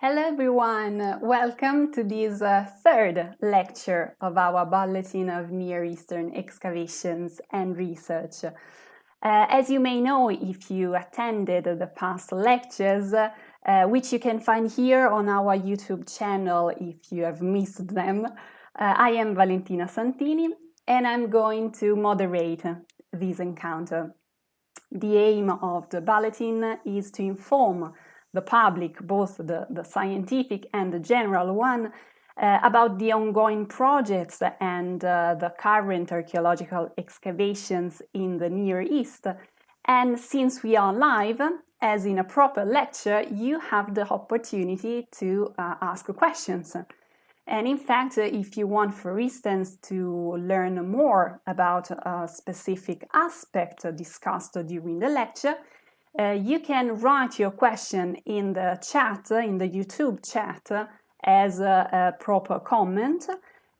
Hello everyone, welcome to this third lecture of our Bulletin of Near Eastern Excavations and Research. As you may know if you attended the past lectures, which you can find here on our YouTube channel if you have missed them, I am Valentina Santini and I'm going to moderate this encounter. The aim of the bulletin is to inform the public, both the scientific and the general one, about the ongoing projects and the current archaeological excavations in the Near East. And since we are live, as in a proper lecture, you have the opportunity to ask questions. And in fact, if you want, for instance, to learn more about a specific aspect discussed during the lecture, you can write your question in the chat, in the YouTube chat, as a proper comment.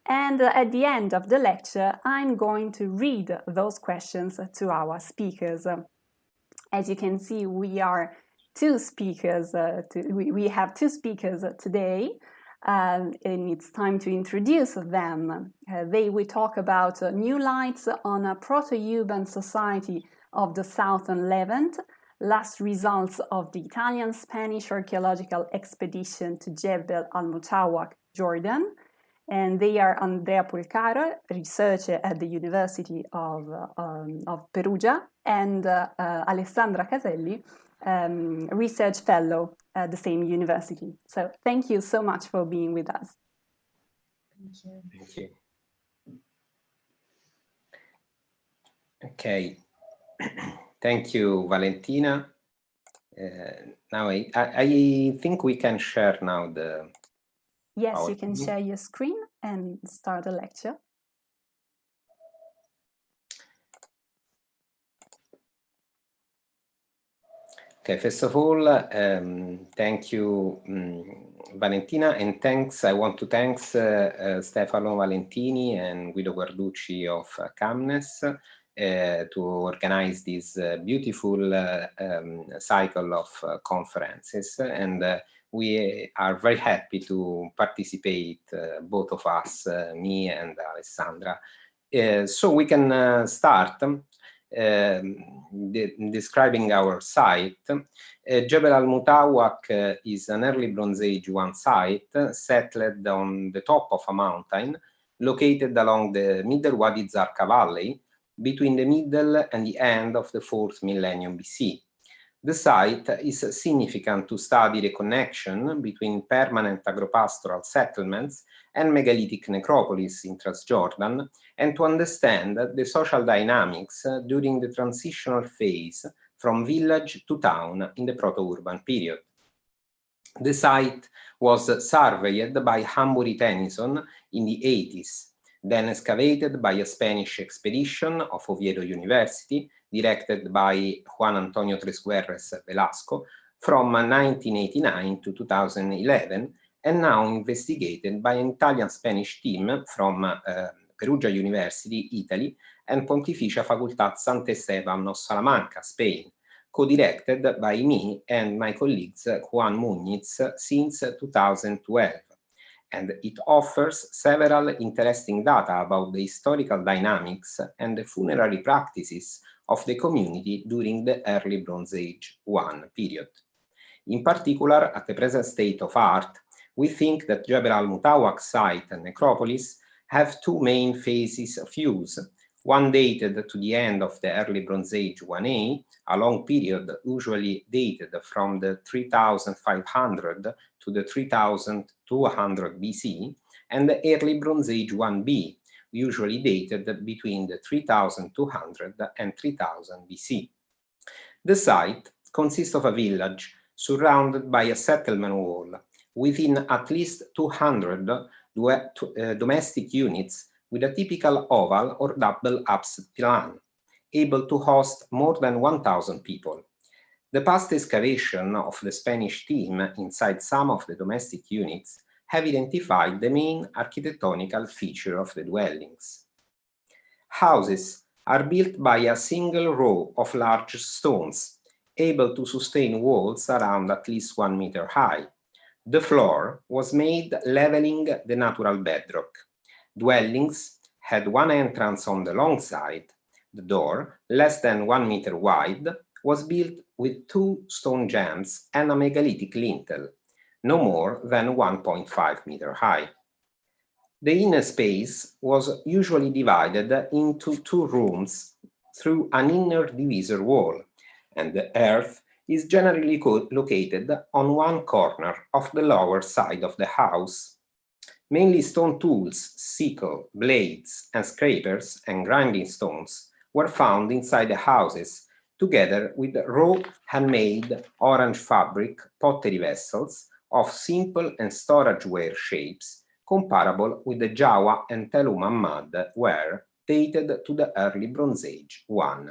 And at the end of the lecture, I'm going to read those questions to our speakers. As you can see, we are two speakers. We have two speakers today. And it's time to introduce them. They will talk about new lights on a Proto-Urban society of the Southern Levant, last results of the Italian-Spanish archaeological expedition to Jebel al-Mutawwaq, Jordan. And they are A.Polcaro, researcher at the University of Perugia, and A.Caselli, research fellow at the same university. So thank you so much for being with us. Thank you. Thank you. Okay. Thank you, Valentina. Now I think we can share now the... Yes, you can share your screen and start the lecture. Okay, first of all, thank you, Valentina, and I want to thank Stefano Valentini and Guido Guarducci of CAMNES to organize this beautiful cycle of conferences, and we are very happy to participate, both of us, me and Alessandra. So we can start describing our site. Jebel al-Mutawwaq is an early Bronze Age 1 site settled on the top of a mountain located along the Middle Wadi az-Zarqa valley between the middle and the end of the 4th millennium BC. The site is significant to study the connection between permanent agropastoral settlements and megalithic necropolis in Transjordan, and to understand the social dynamics during the transitional phase from village to town in the Proto-Urban period. The site was surveyed by Hambury Tennyson in the 80s, then excavated by a Spanish expedition of Oviedo University, directed by Juan Antonio Tresguerres Velasco, from 1989 to 2011, and now investigated by an Italian-Spanish team from Perugia University, Italy, and Pontificia Facultad Sant'Esteban of Salamanca, Spain, co-directed by me and my colleagues Juan Muñiz since 2012. And it offers several interesting data about the historical dynamics and the funerary practices of the community during the early Bronze Age 1 period. In particular, at the present state of art, we think that Jebel al-Mutawwaq site and necropolis have two main phases of use, one dated to the end of the early Bronze Age 1A, a long period usually dated from the 3500 to the 3200 BC, and the early Bronze Age 1B, usually dated between the 3200 and 3000 BC. The site consists of a village surrounded by a settlement wall within at least 200 domestic units with a typical oval or double apse plan, able to host more than 1,000 people. The past excavation of the Spanish team inside some of the domestic units have identified the main architectonical feature of the dwellings. Houses are built by a single row of large stones, able to sustain walls around at least 1 meter high. The floor was made leveling the natural bedrock. Dwellings had one entrance on the long side. The door, less than 1 meter wide, was built with 2 stone jambs and a megalithic lintel, no more than 1.5 meter high. The inner space was usually divided into 2 rooms through an inner divisor wall, and the hearth is generally located on one corner of the lower side of the house. Mainly stone tools, sickle, blades, and scrapers and grinding stones were found inside the houses, together with raw handmade orange fabric pottery vessels of simple and storageware shapes, comparable with the Jawa and Tell Muhammad ware dated to the early Bronze Age I.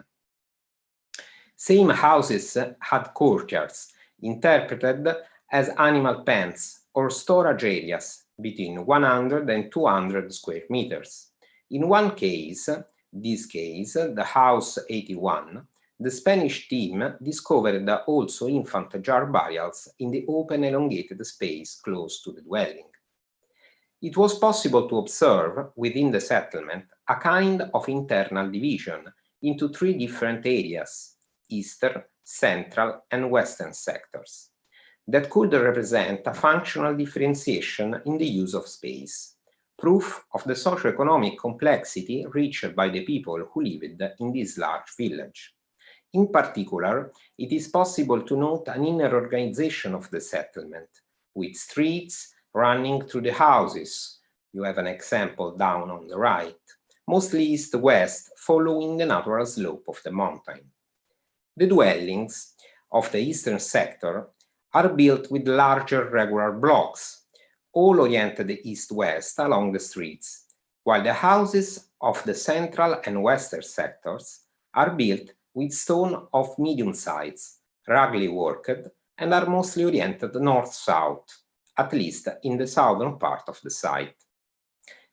Same houses had courtyards, interpreted as animal pens or storage areas between 100 and 200 square meters. In one case, the house 81, the Spanish team discovered also infant jar burials in the open elongated space close to the dwelling. It was possible to observe within the settlement a kind of internal division into 3 different areas, eastern, central, and western sectors, that could represent a functional differentiation in the use of space, proof of the socio-economic complexity reached by the people who lived in this large village. In particular, it is possible to note an inner organization of the settlement, with streets running through the houses. You have an example down on the right, mostly east-west, following the natural slope of the mountain. The dwellings of the eastern sector are built with larger regular blocks, all oriented east-west along the streets, while the houses of the central and western sectors are built with stone of medium size, ruggedly worked, and are mostly oriented north-south, at least in the southern part of the site.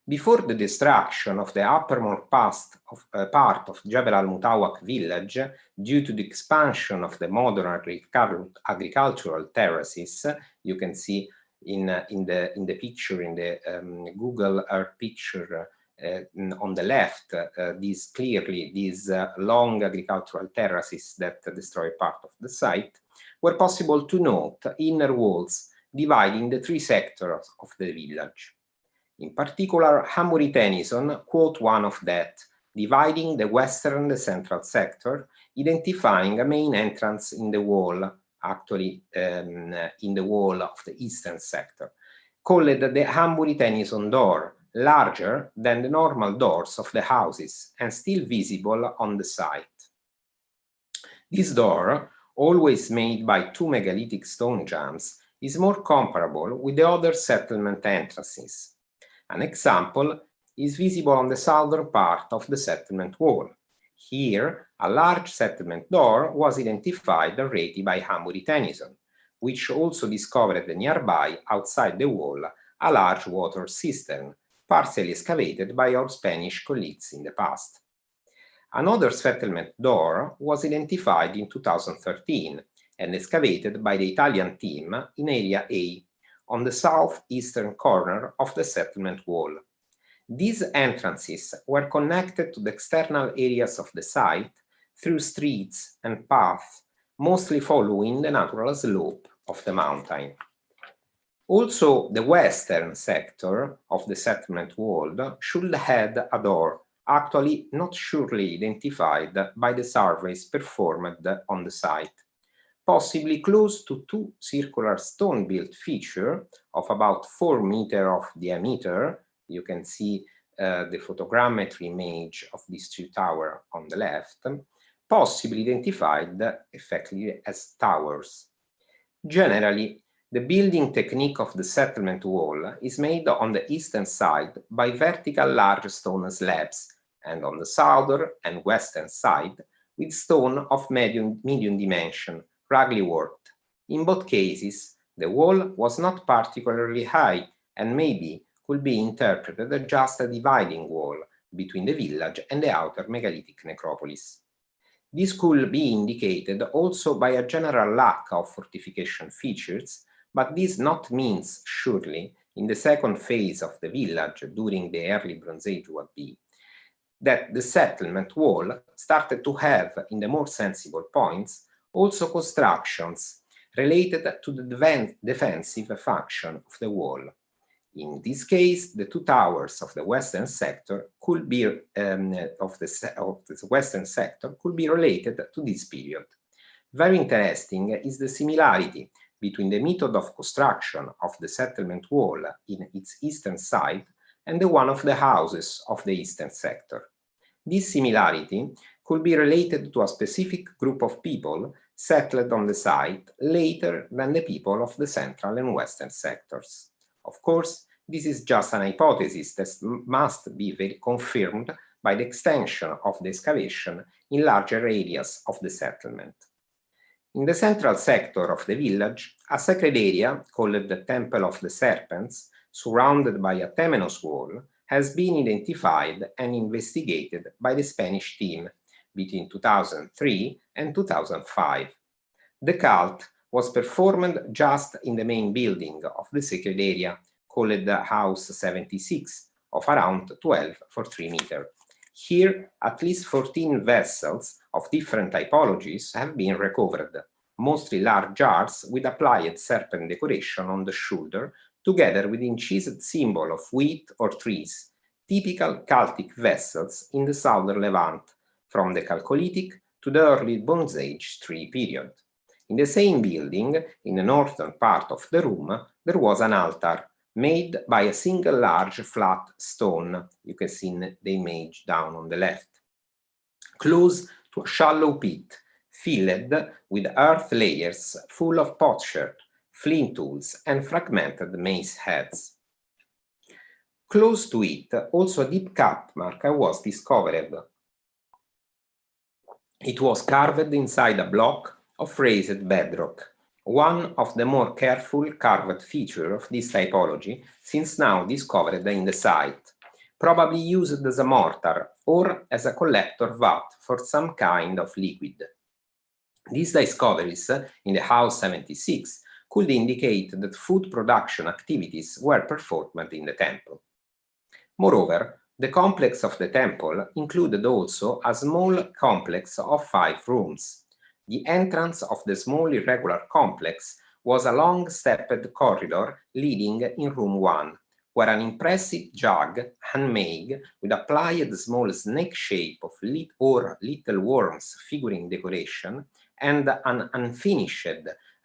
Before the destruction of the uppermost part of Jebel al-Mutawwaq village due to the expansion of the modern agricultural terraces, you can see in the picture, in the Google Earth picture on the left, these long agricultural terraces that destroy part of the site, were possible to note inner walls dividing the 3 sectors of the village. In particular, Hamuri Tennyson quote one of that, dividing the western and the central sector, identifying a main entrance in the wall, actually in the wall of the eastern sector, called the Hamuri Tennyson door, larger than the normal doors of the houses and still visible on the site. This door, always made by 2 megalithic stone jambs, is more comparable with the other settlement entrances. An example is visible on the southern part of the settlement wall. Here, a large settlement door was identified already by Hamuri Tennyson, which also discovered nearby, outside the wall, a large water cistern, partially excavated by our Spanish colleagues in the past. Another settlement door was identified in 2013 and excavated by the Italian team in Area A, on the southeastern corner of the settlement wall. These entrances were connected to the external areas of the site through streets and paths, mostly following the natural slope of the mountain. Also, the western sector of the settlement wall should have a door, actually not surely identified by the surveys performed on the site, possibly close to 2 circular stone-built features of about 4 meters of diameter. You can see the photogrammetry image of these 2 towers on the left, possibly identified effectively as towers. Generally, the building technique of the settlement wall is made on the eastern side by vertical large stone slabs, and on the southern and western side with stone of medium dimension, ruggedly worked. In both cases, the wall was not particularly high and maybe could be interpreted as just a dividing wall between the village and the outer megalithic necropolis. This could be indicated also by a general lack of fortification features but this not means surely in the second phase of the village during the early Bronze Age Wadi, that the settlement wall started to have, in the more sensible points, also constructions related to the defensive function of the wall. In this case, the two towers of the western sector could be related to this period. Very interesting is the similarity between the method of construction of the settlement wall in its eastern side and the one of the houses of the eastern sector. This similarity could be related to a specific group of people settled on the site later than the people of the central and western sectors. Of course, this is just an hypothesis that must be confirmed by the extension of the excavation in larger areas of the settlement. In the central sector of the village, a sacred area called the Temple of the Serpents, surrounded by a temenos wall, has been identified and investigated by the Spanish team between 2003 and 2005. The cult was performed just in the main building of the sacred area, called House 76, of around 12 for 3 meters. Here, at least 14 vessels of different typologies have been recovered, mostly large jars with applied serpent decoration on the shoulder, together with incised symbol of wheat or trees, typical cultic vessels in the Southern Levant, from the Chalcolithic to the early Bronze Age III period. In the same building, in the northern part of the room, there was an altar made by a single large flat stone. You can see the image down on the left, close to a shallow pit filled with earth layers full of potsherd, flint tools, and fragmented mace heads. Close to it, also a deep cut marker was discovered. It was carved inside a block of raised bedrock, one of the more careful carved features of this typology, since now discovered in the site, probably used as a mortar or as a collector vat for some kind of liquid. These discoveries in the House 76 could indicate that food production activities were performed in the temple. Moreover, the complex of the temple included also a small complex of 5 rooms. The entrance of the small irregular complex was a long stepped corridor leading in room 1, where an impressive jug, handmade with applied small snake shape of little worms figuring decoration, and an unfinished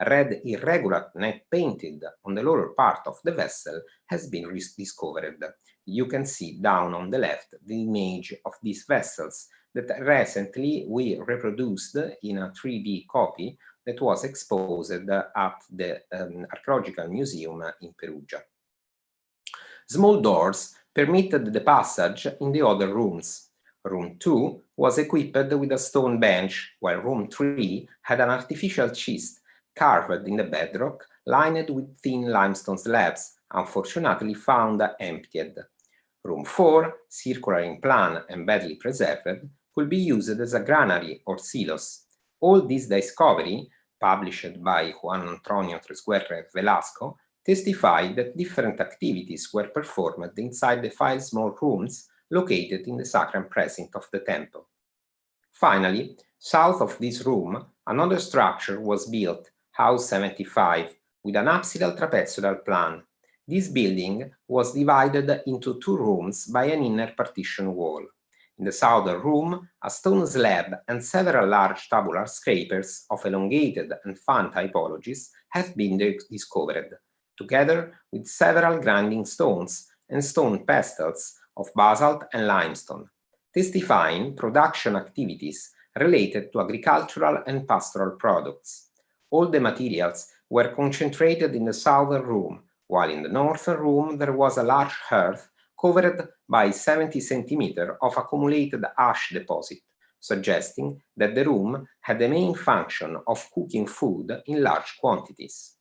red irregular net painted on the lower part of the vessel has been discovered. You can see down on the left the image of these vessels that recently we reproduced in a 3D copy that was exposed at the Archaeological Museum in Perugia. Small doors permitted the passage in the other rooms. Room 2 was equipped with a stone bench, while room 3 had an artificial chest carved in the bedrock, lined with thin limestone slabs, unfortunately found emptied. Room 4, circular in plan and badly preserved, could be used as a granary or silos. All this discovery, published by Juan Antonio Tresguerre Velasco, testified that different activities were performed inside the 5 small rooms located in the sacred precinct of the temple. Finally, south of this room, another structure was built, House 75, with an apsidal trapezoidal plan. This building was divided into 2 rooms by an inner partition wall. In the southern room, a stone slab and several large tabular scrapers of elongated and fan typologies have been discovered, together with several grinding stones and stone pestles of basalt and limestone, testifying production activities related to agricultural and pastoral products. All the materials were concentrated in the southern room, while in the northern room there was a large hearth covered by 70 centimeters of accumulated ash deposit, suggesting that the room had the main function of cooking food in large quantities.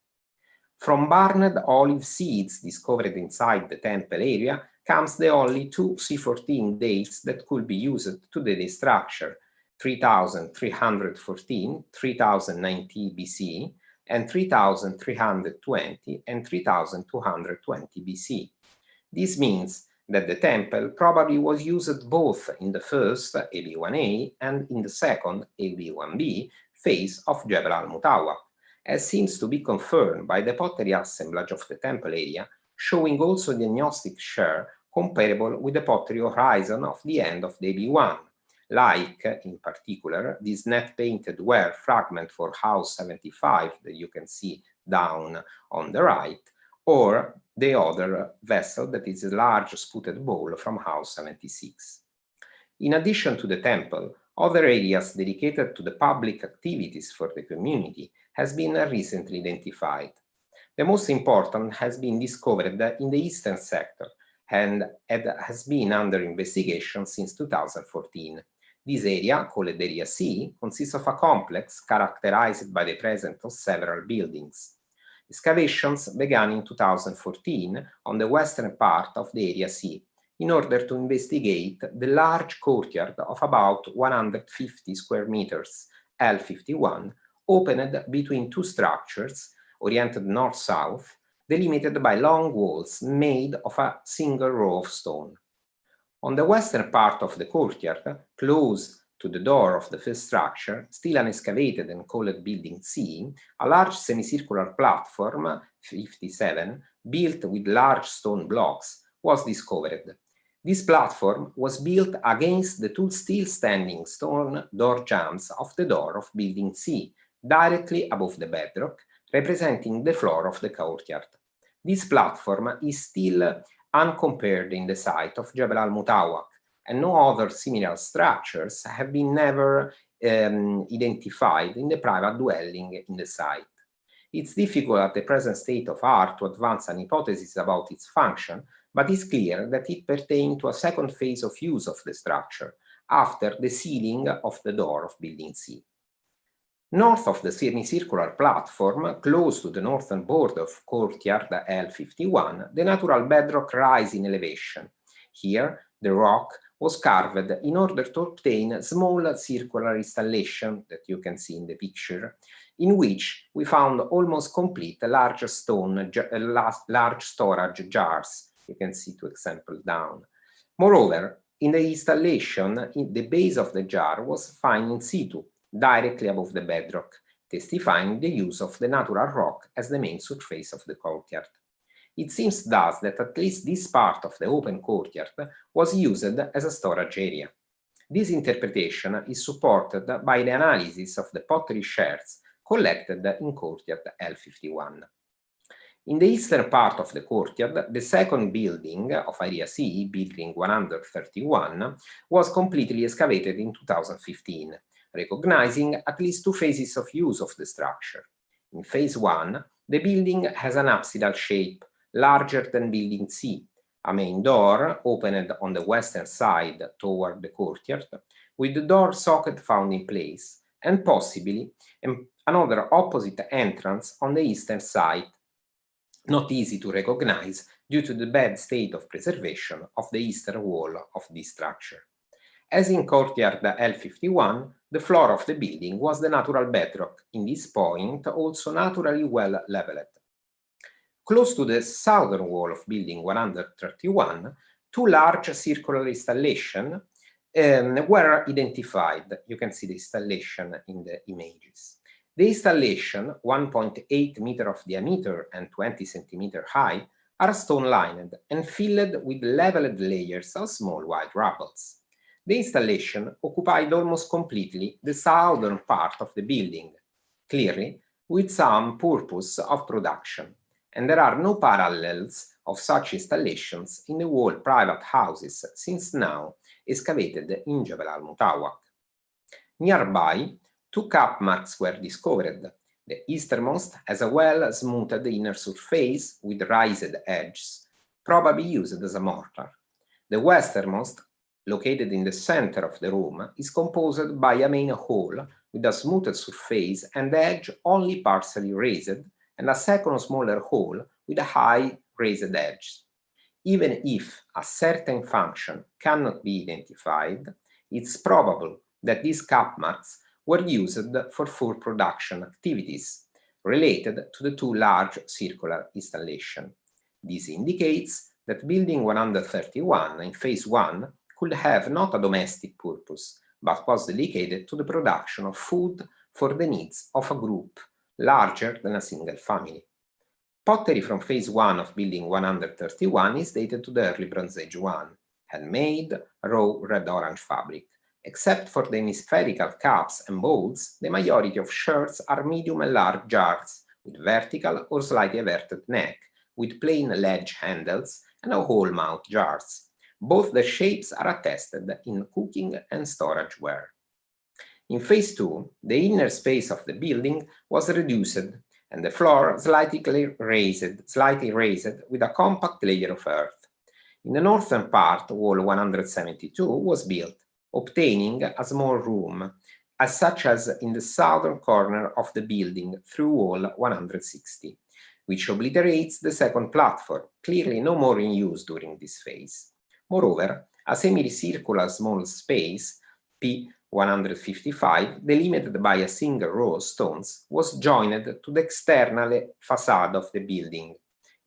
From burned olive seeds discovered inside the temple area comes the only 2 C14 dates that could be used to the structure, 3314, 3090 BCE, and 3320 and 3220 BC. This means that the temple probably was used both in the first AB1A and in the second AB1B phase of Jebel al-Mutawwaq, as seems to be confirmed by the pottery assemblage of the temple area, showing also the agnostic share comparable with the pottery horizon of the end of the AB1, like, in particular, this net-painted ware fragment for House 75 that you can see down on the right, or the other vessel that is a large spouted bowl from House 76. In addition to the temple, other areas dedicated to the public activities for the community has been recently identified. The most important has been discovered in the eastern sector and has been under investigation since 2014. This area, called Area C, consists of a complex characterized by the presence of several buildings. Excavations began in 2014 on the western part of the Area C in order to investigate the large courtyard of about 150 square meters, L51, opened between two structures oriented north-south, delimited by long walls made of a single row of stone. On the western part of the courtyard, close to the door of the first structure, still unexcavated and called Building C, a large semicircular platform, 57, built with large stone blocks, was discovered. This platform was built against the two still standing stone door jambs of the door of Building C, directly above the bedrock, representing the floor of the courtyard. This platform is still uncompared in the site of Jebel al-Mutawwaq, and no other similar structures have been never identified in the private dwelling in the site. It's difficult at the present state of art to advance an hypothesis about its function, but it's clear that it pertained to a second phase of use of the structure, after the sealing of the door of Building C. North of the semicircular platform, close to the northern border of courtyard L51, the natural bedrock rises in elevation. Here, the rock was carved in order to obtain a small circular installation that you can see in the picture, in which we found almost complete large storage jars. You can see two examples down. Moreover, in the installation, the base of the jar was found in situ, directly above the bedrock, testifying the use of the natural rock as the main surface of the courtyard. It seems thus that at least this part of the open courtyard was used as a storage area. This interpretation is supported by the analysis of the pottery shards collected in courtyard L51. In the eastern part of the courtyard, the second building of Area C, Building 131, was completely excavated in 2015, recognizing at least two phases of use of the structure. In phase 1, the building has an apsidal shape, larger than Building C, a main door opened on the western side toward the courtyard, with the door socket found in place, and possibly another opposite entrance on the eastern side, not easy to recognize due to the bad state of preservation of the eastern wall of this structure. As in courtyard L51, the floor of the building was the natural bedrock, in this point also naturally well leveled. Close to the southern wall of Building 131, two large circular installations were identified. You can see the installation in the images. The installation, 1.8 meter of diameter and 20 centimeter high, are stone-lined and filled with leveled layers of small white rubbles. The installation occupied almost completely the southern part of the building, clearly with some purpose of production, and there are no parallels of such installations in the whole private houses since now excavated in Jebel al-Mutawwaq. Nearby, two cap marks were discovered. The easternmost has a well-smoothed inner surface with raised edges, probably used as a mortar. The westernmost, located in the center of the room, is composed by a main hall with a smoothed surface and edge only partially raised, and a second smaller hole with a high raised edge. Even if a certain function cannot be identified, it's probable that these cap marks were used for fur production activities, related to the two large circular installations. This indicates that building 131 in phase 1 could have not a domestic purpose, but was dedicated to the production of food for the needs of a group larger than a single family. Pottery from phase 1 of building 131 is dated to the early Bronze Age 1, handmade, raw red-orange fabric. Except for the hemispherical cups and bowls, the majority of sherds are medium and large jars with vertical or slightly everted neck, with plain ledge handles and a whole mouth jars. Both the shapes are attested in cooking and storage ware. In phase 2, the inner space of the building was reduced and the floor slightly raised with a compact layer of earth. In the northern part, wall 172 was built, obtaining a small room, as such as in the southern corner of the building through wall 160, which obliterates the second platform, clearly no more in use during this phase. Moreover, a semicircular small space, P155, delimited by a single row of stones, was joined to the external facade of the building.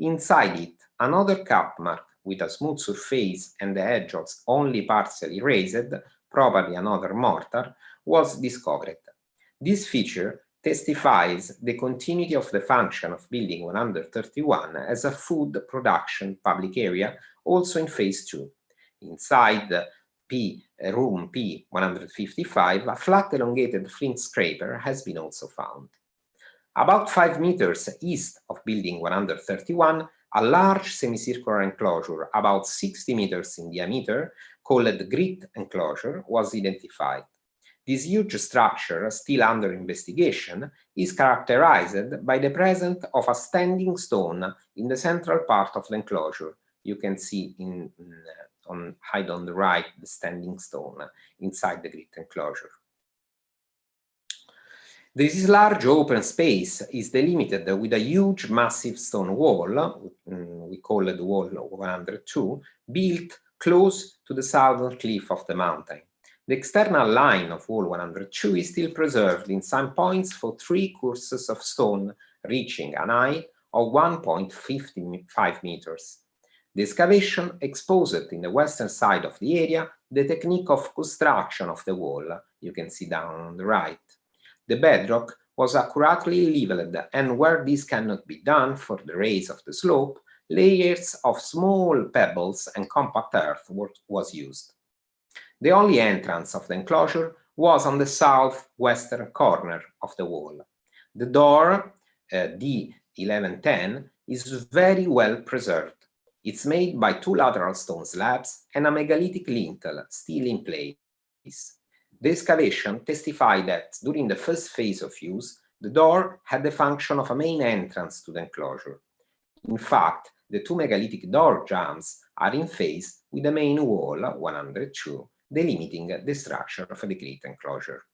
Inside it, another cap mark with a smooth surface and the edges only partially raised, probably another mortar, was discovered. This feature testifies the continuity of the function of building 131 as a food production public area also in phase 2. Inside room P155, a flat elongated flint scraper has been also found. About 5 meters east of building 131, a large semicircular enclosure about 60 meters in diameter, called grit enclosure, was identified. This huge structure, still under investigation, is characterized by the presence of a standing stone in the central part of the enclosure. You can see on the right the standing stone inside the grit enclosure. This large open space is delimited with a huge massive stone wall, we call it wall 102, built close to the southern cliff of the mountain. The external line of wall 102 is still preserved in some points for 3 courses of stone reaching an height of 1.55 meters. The excavation exposed in the western side of the area the technique of construction of the wall, you can see down on the right. The bedrock was accurately leveled, and where this cannot be done for the raise of the slope, layers of small pebbles and compact earth was used. The only entrance of the enclosure was on the southwestern corner of the wall. The door, D1110, is very well preserved. It's made by 2 lateral stone slabs and a megalithic lintel still in place. The excavation testified that during the first phase of use, the door had the function of a main entrance to the enclosure. In fact, the 2 megalithic door jambs are in phase with the main wall 102, delimiting the structure of the grit enclosure.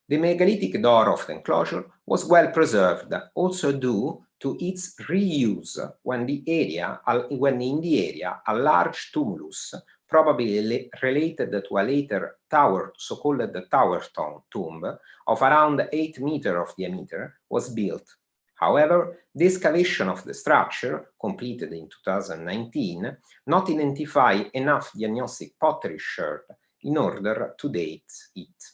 The megalithic door of the enclosure was well preserved, also due to its reuse when in the area a large tumulus, probably related to a later tower, so-called tower tomb, of around 8 meters of diameter, was built. However, the excavation of the structure, completed in 2019, not identify enough diagnostic pottery sherd in order to date it.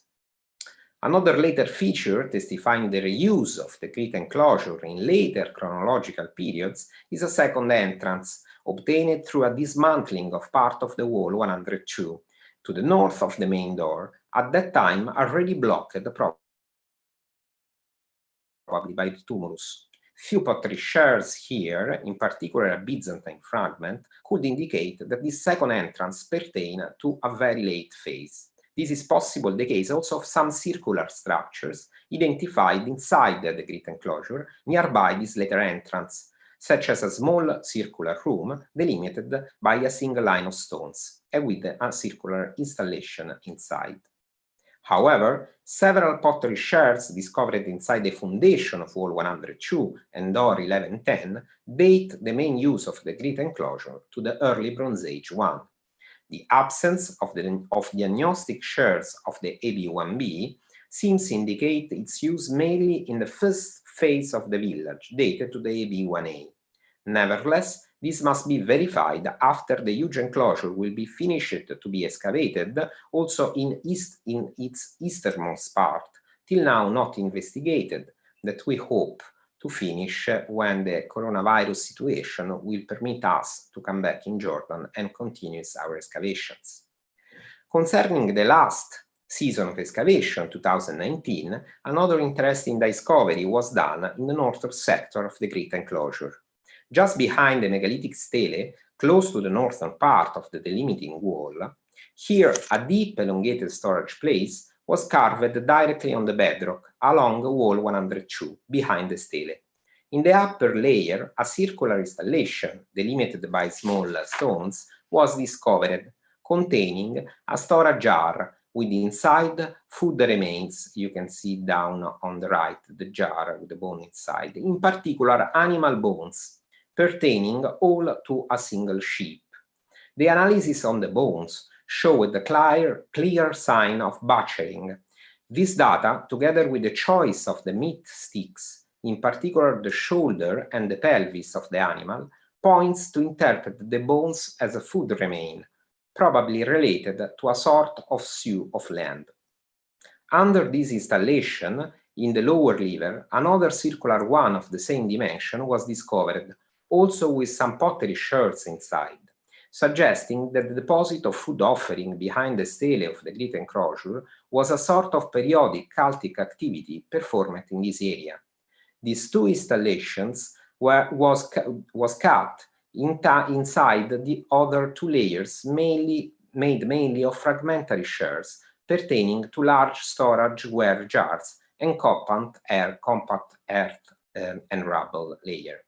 Another later feature testifying the reuse of the grit enclosure in later chronological periods is a second entrance, obtained through a dismantling of part of the wall 102, to the north of the main door, at that time already blocked probably by the tumulus. Few pottery sherds here, in particular a Byzantine fragment, could indicate that this second entrance pertained to a very late phase. This is possible the case also of some circular structures identified inside the grit enclosure nearby this later entrance, such as a small circular room delimited by a single line of stones and with a circular installation inside. However, several pottery sherds discovered inside the foundation of wall 102 and door 1110 date the main use of the grit enclosure to the early Bronze Age 1. The absence of diagnostic sherds of the AB1B seems to indicate its use mainly in the first phase of the village, dated to the AB1A. Nevertheless, this must be verified after the huge enclosure will be finished to be excavated, also in its easternmost part, till now not investigated, that we hope to finish when the coronavirus situation will permit us to come back in Jordan and continue our excavations. Concerning the last season of excavation, 2019, another interesting discovery was done in the northern sector of the Great Enclosure. Just behind the megalithic stele, close to the northern part of the delimiting wall, here a deep elongated storage place was carved directly on the bedrock along wall 102, behind the stele. In the upper layer, a circular installation, delimited by small stones, was discovered, containing a storage jar with inside food remains. You can see down on the right the jar with the bone inside, in particular animal bones, pertaining all to a single sheep. The analysis on the bones showed a clear sign of butchering. This data, together with the choice of the meat sticks, in particular the shoulder and the pelvis of the animal, points to interpret the bones as a food remain, probably related to a sort of stew of land. Under this installation, in the lower lever, another circular one of the same dimension was discovered, also with some pottery sherds inside, suggesting that the deposit of food offering behind the stele of the Great Enclosure was a sort of periodic cultic activity performed in this area. These two installations was cut inside the other two layers, made mainly of fragmentary sherds pertaining to large storage ware jars and compact earth and rubble layer.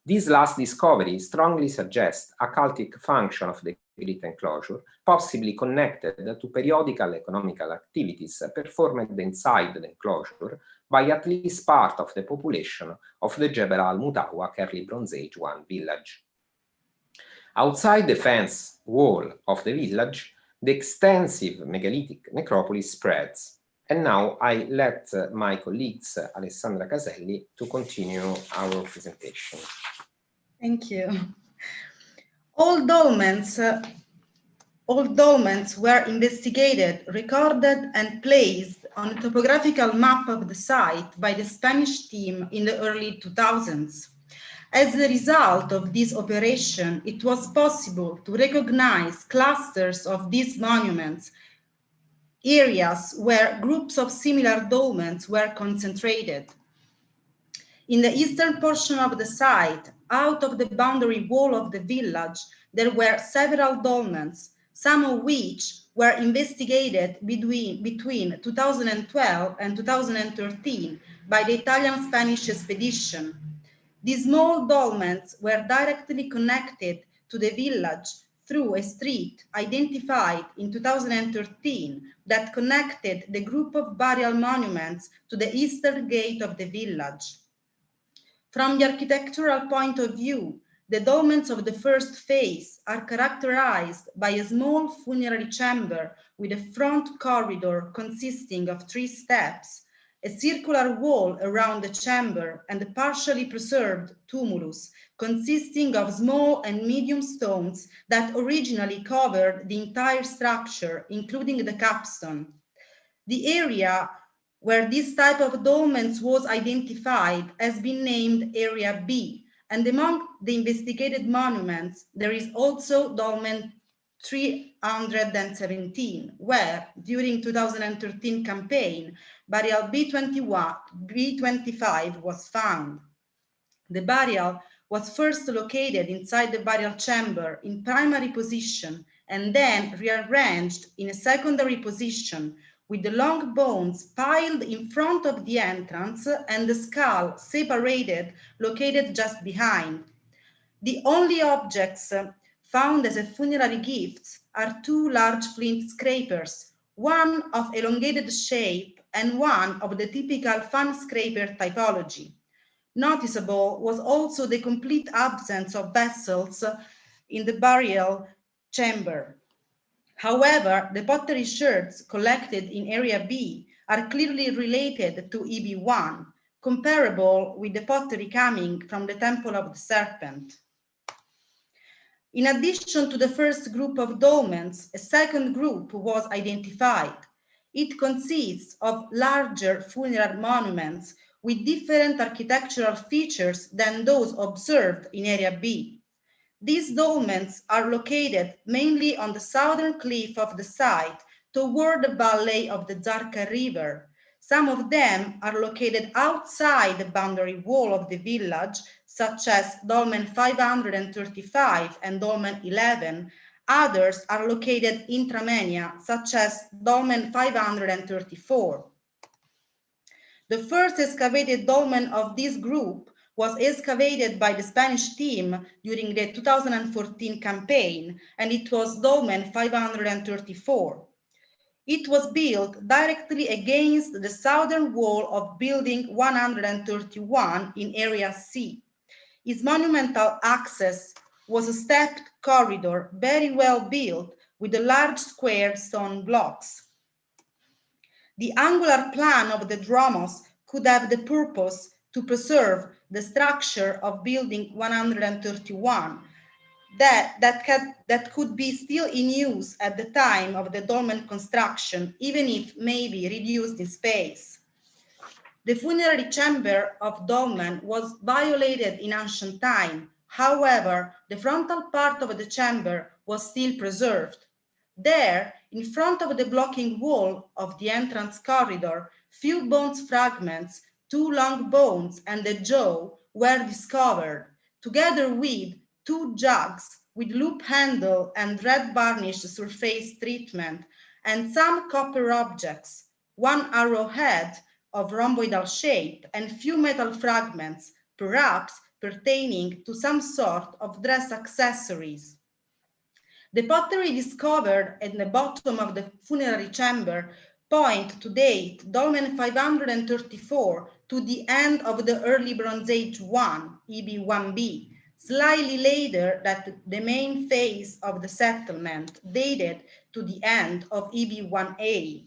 This last discovery strongly suggests a cultic function of the Great Enclosure, possibly connected to periodical economical activities performed inside the enclosure by at least part of the population of the Jebel al-Mutawwaq Early Bronze Age I village. Outside the fence wall of the village, the extensive megalithic necropolis spreads. And now I let my colleagues, Alessandra Caselli, to continue our presentation. Thank you. All dolmens were investigated, recorded, and placed on a topographical map of the site by the Spanish team in the early 2000s. As a result of this operation, it was possible to recognize clusters of these monuments, areas where groups of similar dolmens were concentrated. In the eastern portion of the site, out of the boundary wall of the village, there were several dolmens, some of which were investigated between 2012 and 2013 by the Italian-Spanish expedition. These small dolmens were directly connected to the village through a street identified in 2013 that connected the group of burial monuments to the eastern gate of the village. From the architectural point of view, the dolmens of the first phase are characterized by a small funerary chamber with a front corridor consisting of 3 steps, a circular wall around the chamber, and a partially preserved tumulus consisting of small and medium stones that originally covered the entire structure, including the capstone. The area where this type of dolmens was identified has been named Area B, and among the investigated monuments, there is also dolmen 317, where, during 2013 campaign, burial B25 was found. The burial was first located inside the burial chamber in primary position and then rearranged in a secondary position, with the long bones piled in front of the entrance and the skull separated, located just behind. The only objects found as a funerary gift are 2 large flint scrapers, one of elongated shape and one of the typical fan scraper typology. Noticeable was also the complete absence of vessels in the burial chamber. However, the pottery sherds collected in Area B are clearly related to EB1, comparable with the pottery coming from the Temple of the Serpent. In addition to the first group of dolmens, a second group was identified. It consists of larger funeral monuments with different architectural features than those observed in Area B. These dolmens are located mainly on the southern cliff of the site toward the valley of the Zarqa River. Some of them are located outside the boundary wall of the village, such as dolmen 535 and dolmen 11. Others are located intramania, such as dolmen 534. The first excavated dolmen of this group was excavated by the Spanish team during the 2014 campaign, and it was dolmen 534. It was built directly against the southern wall of building 131 in Area C. Its monumental access was a stepped corridor, very well built, with the large square stone blocks. The angular plan of the dromos could have the purpose to preserve the structure of building 131 that could be still in use at the time of the dolmen construction, even if maybe reduced in space. The funerary chamber of dolmen was violated in ancient time. However, the frontal part of the chamber was still preserved. There, in front of the blocking wall of the entrance corridor, few bones fragments, 2 long bones and a jaw were discovered, together with 2 jugs with loop handle and red varnished surface treatment, and some copper objects, 1 arrowhead of rhomboidal shape and few metal fragments, perhaps pertaining to some sort of dress accessories. The pottery discovered at the bottom of the funerary chamber point to date dolmen 534 to the end of the early Bronze Age 1, EB1B, slightly later than the main phase of the settlement, dated to the end of EB1A.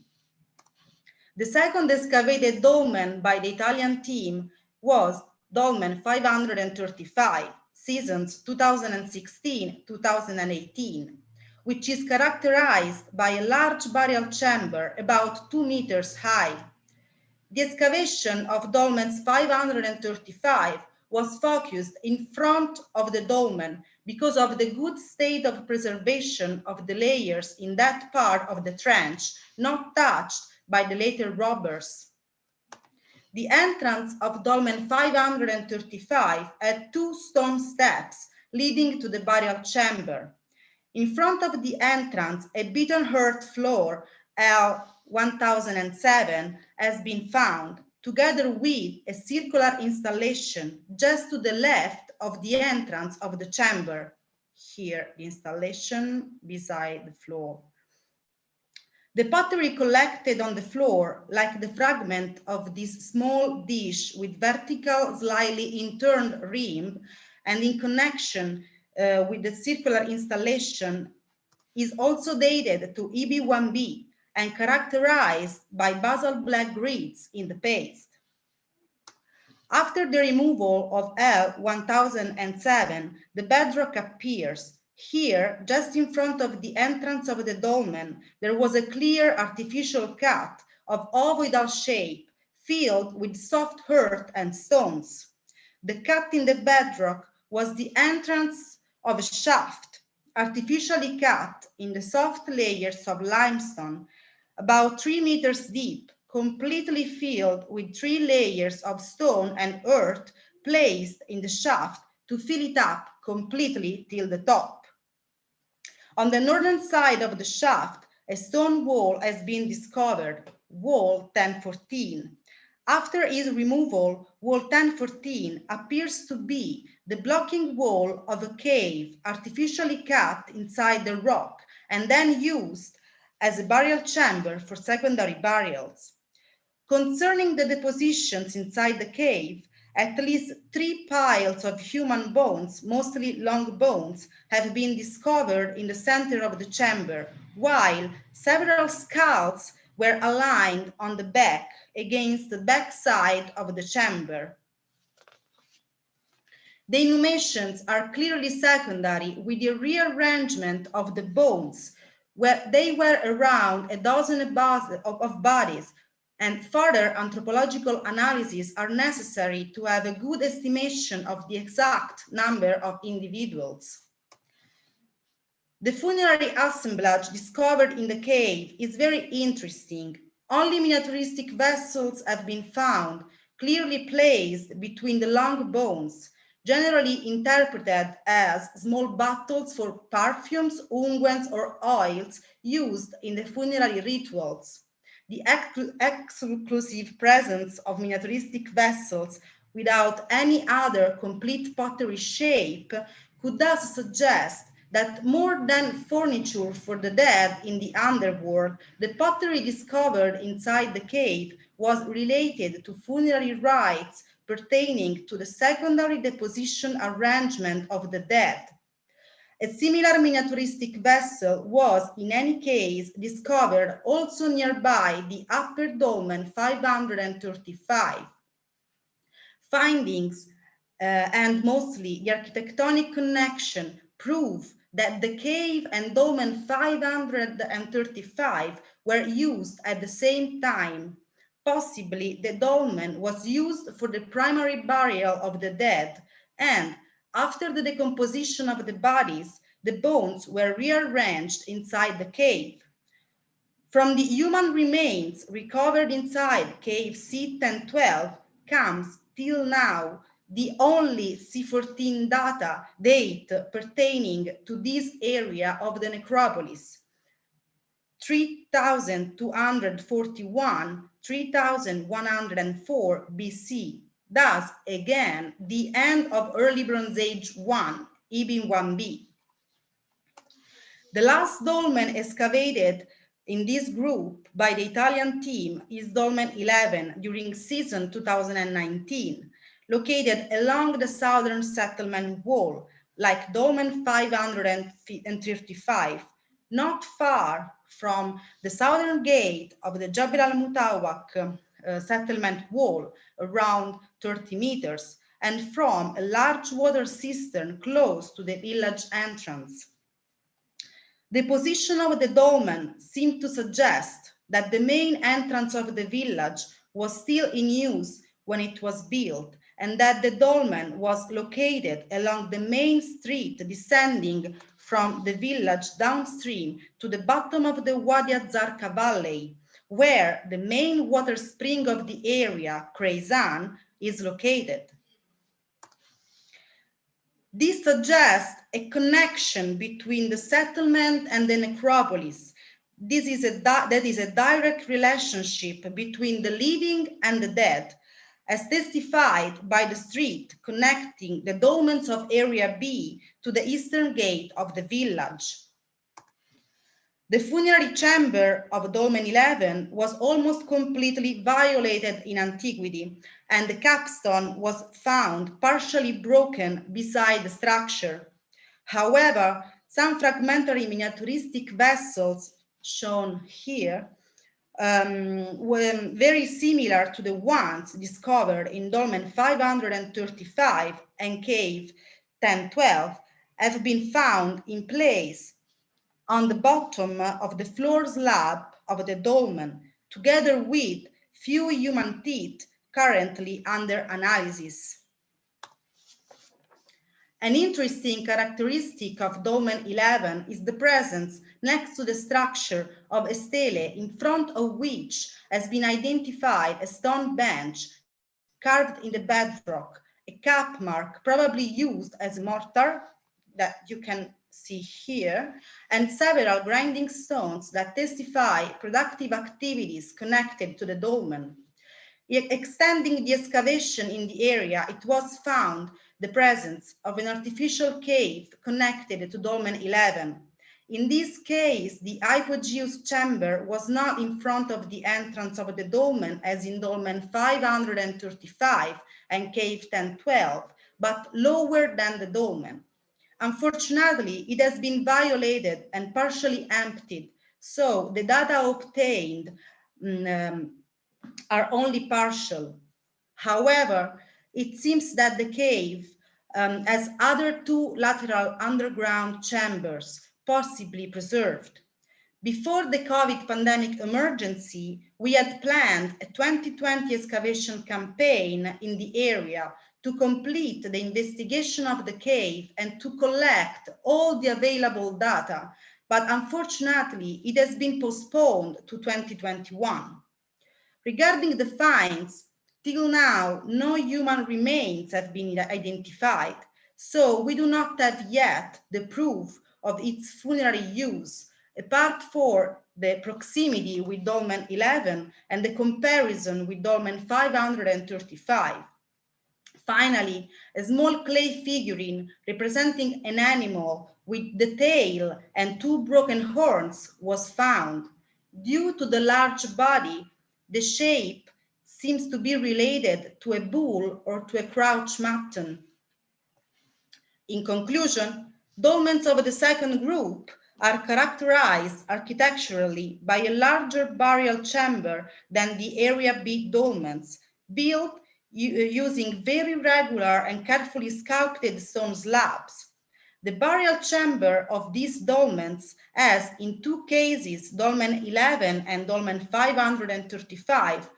The second excavated dolmen by the Italian team was dolmen 535, seasons 2016-2018, which is characterized by a large burial chamber about 2 meters high. The excavation of dolmens 535 was focused in front of the dolmen because of the good state of preservation of the layers in that part of the trench, not touched by the later robbers. The entrance of dolmen 535 had 2 stone steps leading to the burial chamber. In front of the entrance, a beaten earth floor, L1007, has been found, together with a circular installation just to the left of the entrance of the chamber. Here, the installation beside the floor. The pottery collected on the floor, like the fragment of this small dish with vertical, slightly inturned rim, and in connection with the circular installation, is also dated to EB1B and characterized by basalt black grids in the paste. After the removal of L1007, the bedrock appears. Here, just in front of the entrance of the dolmen, there was a clear artificial cut of ovoidal shape filled with soft earth and stones. The cut in the bedrock was the entrance of a shaft, artificially cut in the soft layers of limestone, about 3 meters deep, completely filled with 3 layers of stone and earth placed in the shaft to fill it up completely till the top. On the northern side of the shaft, a stone wall has been discovered, wall 1014. After its removal, wall 1014 appears to be the blocking wall of a cave artificially cut inside the rock and then used as a burial chamber for secondary burials. Concerning the depositions inside the cave, at least 3 piles of human bones, mostly long bones, have been discovered in the center of the chamber, while several skulls were aligned on the back against the back side of the chamber. The inhumations are clearly secondary with the rearrangement of the bones, where they were around a dozen of bodies, and further anthropological analyses are necessary to have a good estimation of the exact number of individuals. The funerary assemblage discovered in the cave is very interesting. Only miniaturistic vessels have been found, clearly placed between the long bones, generally interpreted as small bottles for perfumes, unguents, or oils used in the funerary rituals. The exclusive presence of miniaturistic vessels without any other complete pottery shape could thus suggest that more than furniture for the dead in the underworld, the pottery discovered inside the cave was related to funerary rites pertaining to the secondary deposition arrangement of the dead. A similar miniaturistic vessel was, in any case, discovered also nearby the upper dolmen 535. Findings and mostly the architectonic connection prove that the cave and dolmen 535 were used at the same time. Possibly the dolmen was used for the primary burial of the dead, and after the decomposition of the bodies, the bones were rearranged inside the cave. From the human remains recovered inside cave C1012 comes, till now, the only C14 date pertaining to this area of the necropolis, 3241, 3104 BC. Thus, again, the end of Early Bronze Age 1, EBIM 1b. The last dolmen excavated in this group by the Italian team is dolmen 11 during season 2019, located along the southern settlement wall, like dolmen 535, not far from the southern gate of the Jebel al-Mutawwaq settlement wall, around 30 meters, and from a large water cistern close to the village entrance. The position of the dolmen seemed to suggest that the main entrance of the village was still in use when it was built, and that the dolmen was located along the main street descending from the village downstream to the bottom of the Wadi az-Zarqa valley, where the main water spring of the area, Kreizan, is located. This suggests a connection between the settlement and the necropolis. That is a direct relationship between the living and the dead, as testified by the street connecting the dolmens of Area B to the eastern gate of the village. The funerary chamber of dolmen 11 was almost completely violated in antiquity, and the capstone was found partially broken beside the structure. However, some fragmentary miniaturistic vessels shown here were very similar to the ones discovered in dolmen 535 and cave 1012 have been found in place on the bottom of the floor slab of the dolmen, together with few human teeth currently under analysis. An interesting characteristic of dolmen 11 is the presence next to the structure of a stele, in front of which has been identified a stone bench carved in the bedrock, a cap mark probably used as a mortar that you can see here, and several grinding stones that testify productive activities connected to the dolmen. Extending the excavation in the area, it was found the presence of an artificial cave connected to dolmen 11. In this case, the hypogeous chamber was not in front of the entrance of the dolmen as in dolmen 535 and cave 1012, but lower than the dolmen. Unfortunately, it has been violated and partially emptied, so the data obtained are only partial. However, it seems that the cave has other two lateral underground chambers possibly preserved. Before the COVID pandemic emergency, we had planned a 2020 excavation campaign in the area to complete the investigation of the cave and to collect all the available data, but unfortunately, it has been postponed to 2021. Regarding the finds, till now, no human remains have been identified, so we do not have yet the proof of its funerary use, apart from the proximity with dolmen 11 and the comparison with dolmen 535. Finally, a small clay figurine representing an animal with the tail and two broken horns was found. Due to the large body, the shape seems to be related to a bull or to a crouch mutton. In conclusion, dolmens of the second group are characterized architecturally by a larger burial chamber than the Area B dolmens, built using very regular and carefully sculpted stone slabs. The burial chamber of these dolmens has, in two cases, dolmen 11 and dolmen 535,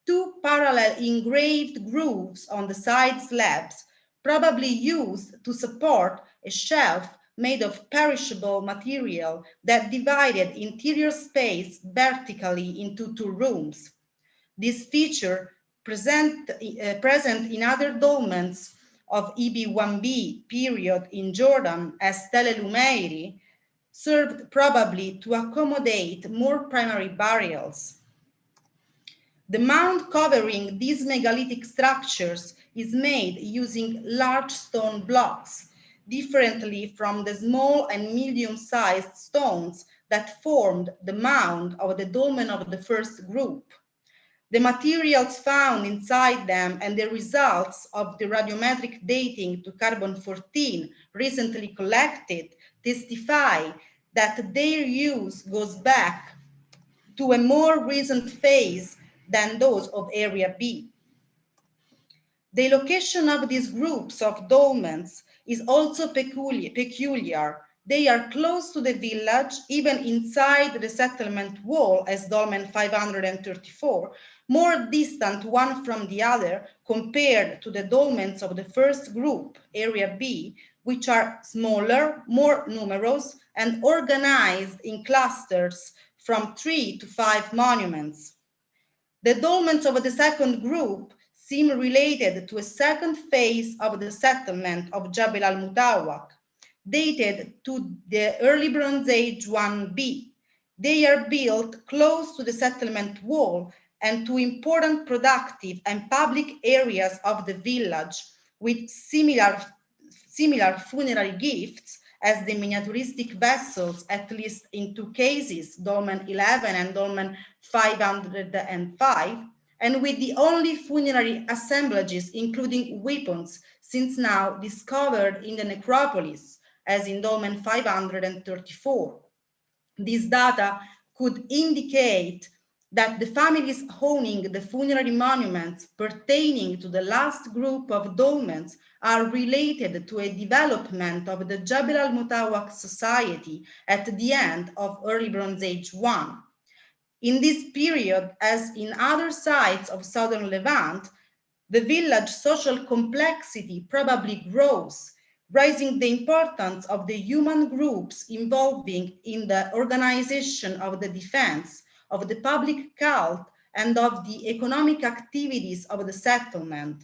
two parallel engraved grooves on the side slabs, probably used to support a shelf made of perishable material that divided interior space vertically into two rooms. This feature present in other dolmens of EB1B period in Jordan as Tel el-Umeiri served probably to accommodate more primary burials. The mound covering these megalithic structures is made using large stone blocks, differently from the small and medium-sized stones that formed the mound of the dolmen of the first group. The materials found inside them and the results of the radiometric dating to carbon-14 recently collected testify that their use goes back to a more recent phase than those of Area B. The location of these groups of dolmens is also peculiar. They are close to the village, even inside the settlement wall as dolmen 534, more distant one from the other compared to the dolmens of the first group, Area B, which are smaller, more numerous, and organized in clusters from 3 to 5 monuments. The dolmens of the second group seem related to a second phase of the settlement of Jebel al-Mutawwaq, dated to the early Bronze Age 1B. They are built close to the settlement wall and to important productive and public areas of the village with similar funerary gifts as the miniaturistic vessels, at least in two cases, dolmen 11 and dolmen 505, and with the only funerary assemblages, including weapons, since now discovered in the necropolis, as in dolmen 534. This data could indicate that the families owning the funerary monuments pertaining to the last group of dolmens are related to a development of the Jebel al-Mutawwaq society at the end of early Bronze Age 1. In this period, as in other sites of Southern Levant, the village social complexity probably grows, raising the importance of the human groups involving in the organization of the defense, of the public cult, and of the economic activities of the settlement.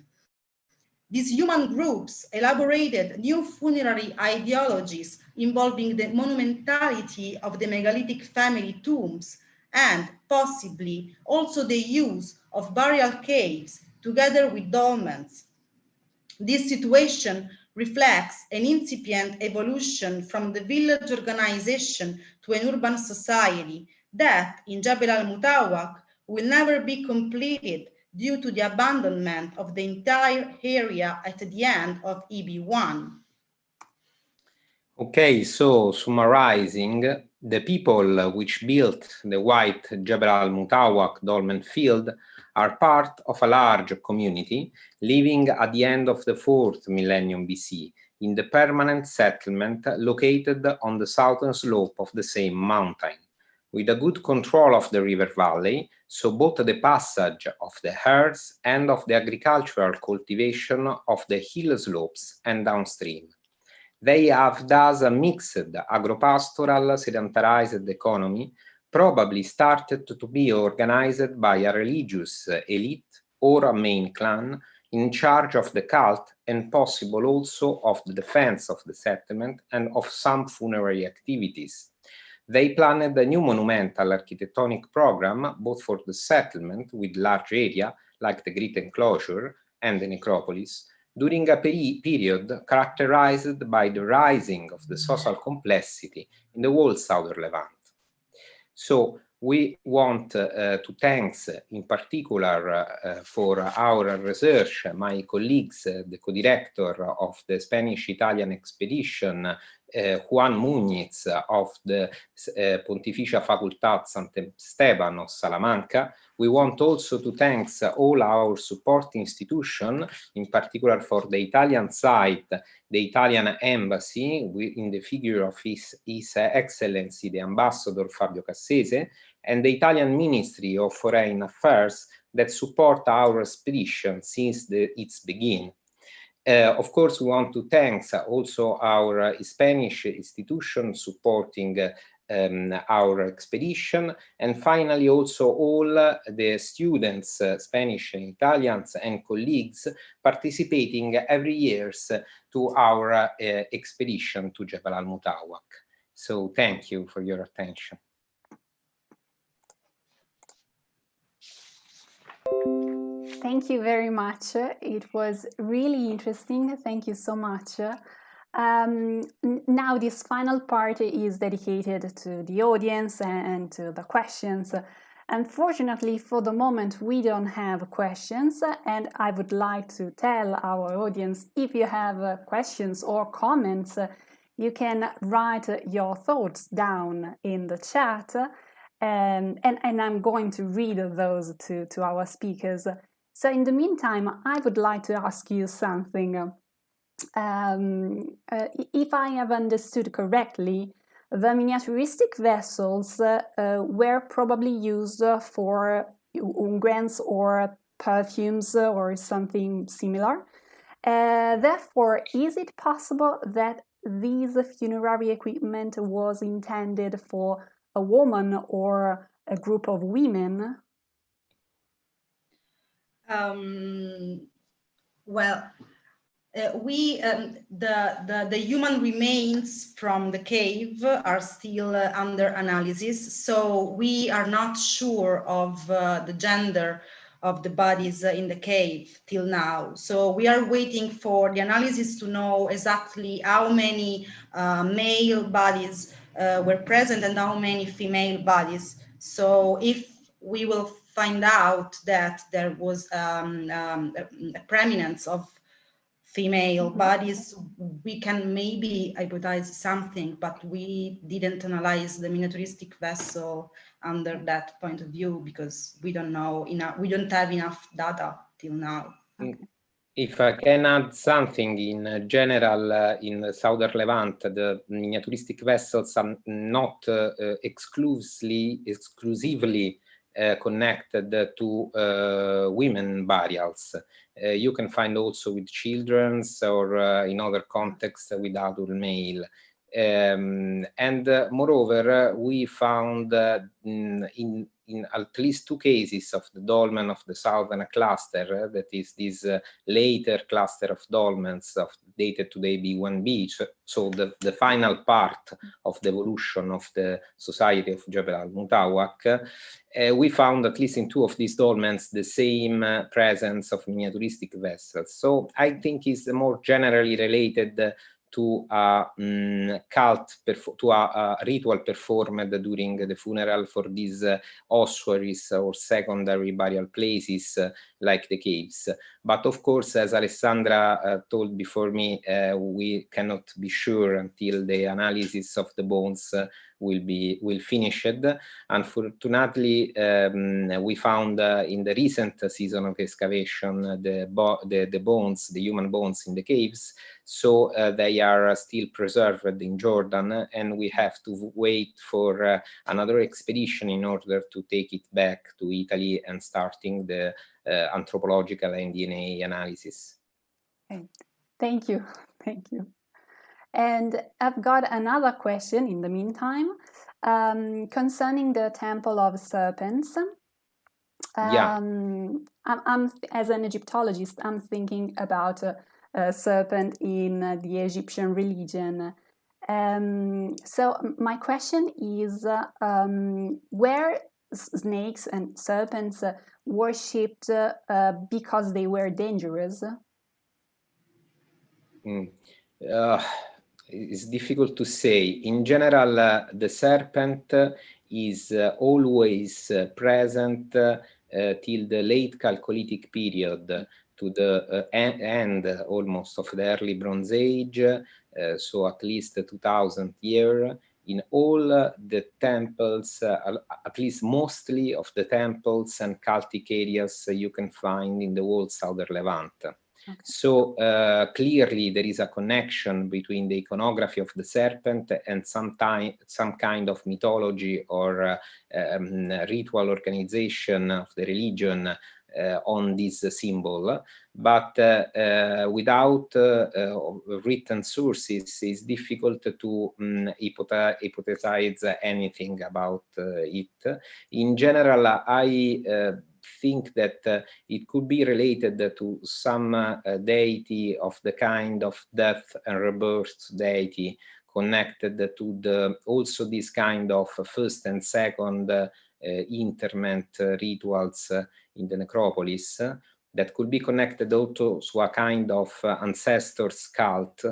These human groups elaborated new funerary ideologies involving the monumentality of the megalithic family tombs and possibly also the use of burial caves together with dolmens. This situation reflects an incipient evolution from the village organization to an urban society that in Jebel al-Mutawwaq will never be completed due to the abandonment of the entire area at the end of EB1. Okay, so summarizing, The people which built the white Jebel al-Mutawwaq dolmen field are part of a large community living at the end of the 4th millennium BCE in the permanent settlement located on the southern slope of the same mountain, with a good control of the river valley, so both the passage of the herds and of the agricultural cultivation of the hill slopes and downstream. They have thus a mixed agropastoral sedentarized economy, probably started to be organized by a religious elite or a main clan in charge of the cult and possible also of the defense of the settlement and of some funerary activities. They planned a new monumental architectonic program both for the settlement with large area like the Great Enclosure and the necropolis, during a period characterized by the rising of the social complexity in the whole Southern Levant. So we want to thank in particular for our research my colleagues, the co-director of the Spanish-Italian expedition, Juan Muñiz of the Pontificia Facultad Sant'Esteban of Salamanca. We want also to thank all our support institutions, in particular for the Italian side, the Italian embassy, in the figure of His Excellency the Ambassador Fabio Cassese, and the Italian Ministry of Foreign Affairs that support our expedition since its beginning. Of course, we want to thank also our Spanish institution supporting our expedition, and finally also all the students, Spanish and Italians and colleagues participating every year to our expedition to Jebel al-Mutawwaq. So thank you for your attention. Thank you very much. It was really interesting. Thank you so much. Now this final part is dedicated to the audience and to the questions. Unfortunately, for the moment, we don't have questions, and I would like to tell our audience, if you have questions or comments, you can write your thoughts down in the chat, and I'm going to read those to our speakers. So in the meantime, I would like to ask you something. If I have understood correctly, the miniaturistic vessels were probably used for unguents or perfumes or something similar. Therefore, is it possible that this funerary equipment was intended for a woman or a group of women? The human remains from the cave are still under analysis, so we are not sure of the gender of the bodies in the cave till now. So we are waiting for the analysis to know exactly how many male bodies were present and how many female bodies. So if we will find out that there was a preeminence of female bodies, we can maybe hypothesize something, but we didn't analyze the miniaturistic vessel under that point of view because we don't know enough, we don't have enough data till now. Okay. If I can add something, in general, in the Southern Levant, the miniaturistic vessels are not exclusively connected to women burials. You can find also with children's or in other contexts with adult male. And moreover, we found in at least 2 cases of the dolmen of the southern cluster, that is this later cluster of dolmens dated to the B1B, so the final part of the evolution of the society of Jebel al-Mutawwaq, we found at least in 2 of these dolmens the same presence of miniaturistic vessels. So I think it's more generally related to a ritual performed during the funeral for these ossuaries or secondary burial places like the caves. But of course, as Alessandra told before me, we cannot be sure until the analysis of the bones will finish. Unfortunately, we found in the recent season of excavation the bones, the human bones in the caves, so they are still preserved in Jordan, and we have to wait for another expedition in order to take it back to Italy and starting the anthropological and DNA analysis. Okay. Thank you. Thank you. And I've got another question in the meantime concerning the Temple of Serpents. Yeah. I'm as an Egyptologist, I'm thinking about a serpent in the Egyptian religion. So my question is, were snakes and serpents worshipped because they were dangerous? It's difficult to say. In general, the serpent is always present till the late Chalcolithic period, to the end almost of the early Bronze Age, so at least 2000 years. In all the temples, at least mostly of the temples and cultic areas you can find in the whole Southern Levant. Okay. So clearly there is a connection between the iconography of the serpent and some kind of mythology or ritual organization of the religion on this symbol, but without written sources, it's difficult to hypothesize anything about it. In general, I think that it could be related to some deity of the kind of death and rebirth deity connected to also this kind of first and second interment rituals in the necropolis that could be connected also to a kind of ancestors cult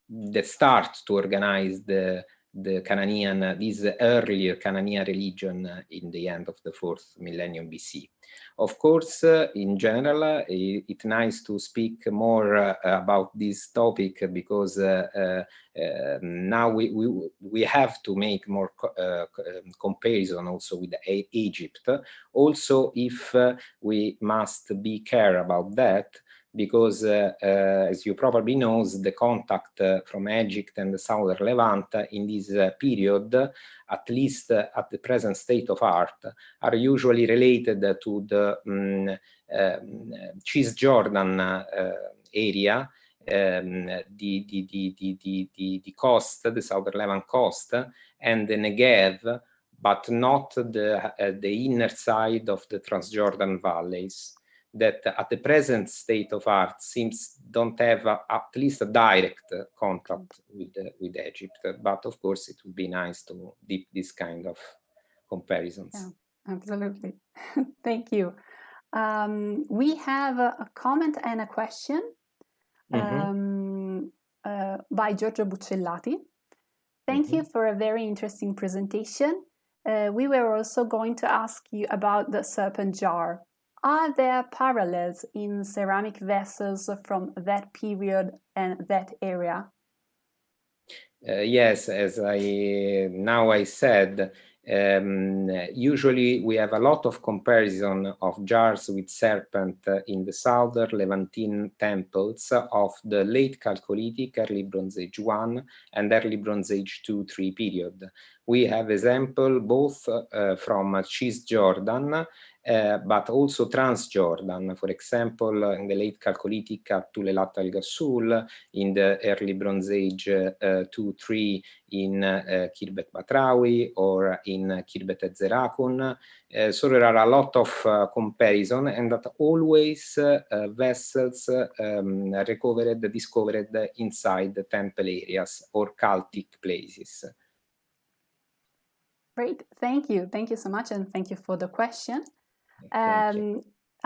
that starts to organize the Canaan, this earlier Canaanite religion in the end of the 4th millennium BC. Of course, in general, it's nice to speak more about this topic because now we have to make more comparison also with Egypt. Also, if we must be care about that, because as you probably know, the contact from Egypt and the Southern Levant in this period, at least at the present state of art, are usually related to the Cisjordan area, the coast, the Southern Levant coast, and the Negev, but not the inner side of the Transjordan valleys, that at the present state of art seems don't have at least a direct contact with Egypt. But of course, it would be nice to do this kind of comparisons. Yeah, absolutely. Thank you. We have a comment and a question by Giorgio Buccellati. Thank you for a very interesting presentation. We were also going to ask you about the serpent jar. Are there parallels in ceramic vessels from that period and that area? Yes, as I said, usually we have a lot of comparison of jars with serpent in the Southern Levantine temples of the late Chalcolithic, early Bronze Age 1 and early Bronze Age 2-3 period. We have example both from Cisjordan, but also Transjordan, for example, in the late Chalcolithic at Tulelat al-Ghassul, in the early Bronze Age 2-3 in Khirbet Batrawi or in Khirbet az-Zarqa. So there are a lot of comparison, and that always vessels discovered inside the temple areas or cultic places. Great, thank you so much, and thank you for the question.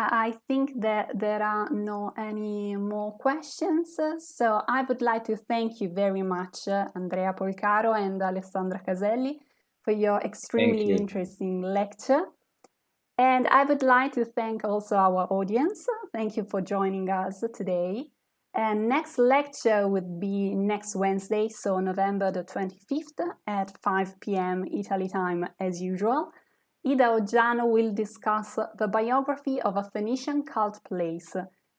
I think that there are no any more questions, so I would like to thank you very much, Andrea A.Polcaro and Alessandra A.Caselli, for your extremely interesting lecture. And I would like to thank also our audience. Thank you for joining us today. And next lecture would be next Wednesday, so November the 25th at 5 p.m. Italy time as usual. Ida Oggiano will discuss the biography of a Phoenician cult place,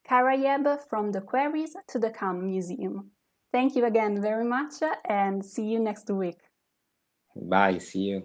Karayeb, from the quarries to the CAMNES Museum. Thank you again very much and see you next week. Bye, see you.